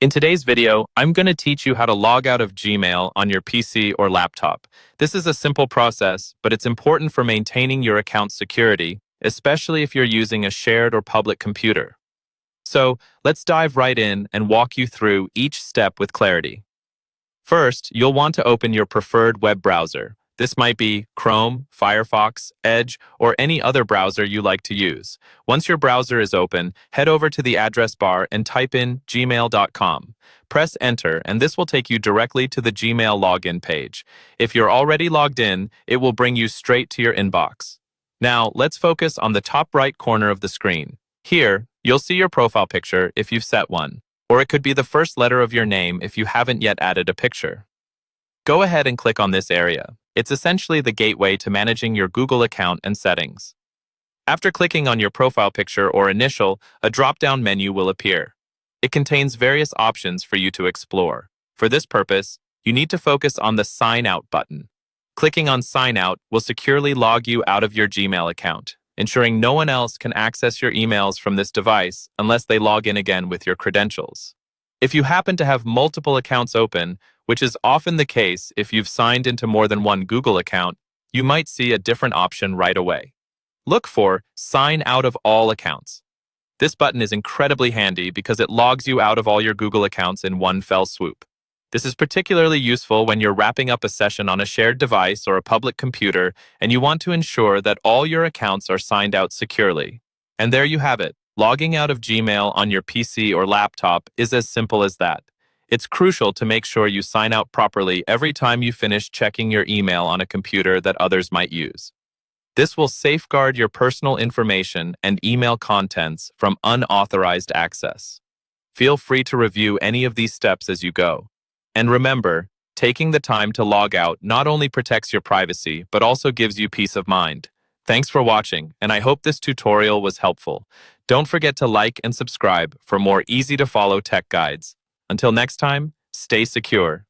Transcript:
In today's video, I'm going to teach you how to log out of Gmail on your PC or laptop. This is a simple process, but it's important for maintaining your account's security, especially if you're using a shared or public computer. So, let's dive right in and walk you through each step with clarity. First, you'll want to open your preferred web browser. This might be Chrome, Firefox, Edge, or any other browser you like to use. Once your browser is open, head over to the address bar and type in gmail.com. Press enter, and this will take you directly to the Gmail login page. If you're already logged in, it will bring you straight to your inbox. Now, let's focus on the top right corner of the screen. Here, you'll see your profile picture if you've set one, or it could be the first letter of your name if you haven't yet added a picture. Go ahead and click on this area. It's essentially the gateway to managing your Google account and settings. After clicking on your profile picture or initial, a drop-down menu will appear. It contains various options for you to explore. For this purpose, you need to focus on the Sign Out button. Clicking on Sign Out will securely log you out of your Gmail account, ensuring no one else can access your emails from this device unless they log in again with your credentials. If you happen to have multiple accounts open, which is often the case if you've signed into more than one Google account, you might see a different option right away. Look for Sign Out of All Accounts. This button is incredibly handy because it logs you out of all your Google accounts in one fell swoop. This is particularly useful when you're wrapping up a session on a shared device or a public computer and you want to ensure that all your accounts are signed out securely. And there you have it. Logging out of Gmail on your PC or laptop is as simple as that. It's crucial to make sure you sign out properly every time you finish checking your email on a computer that others might use. This will safeguard your personal information and email contents from unauthorized access. Feel free to review any of these steps as you go. And remember, taking the time to log out not only protects your privacy, but also gives you peace of mind. Thanks for watching, and I hope this tutorial was helpful. Don't forget to like and subscribe for more easy-to-follow tech guides. Until next time, stay secure.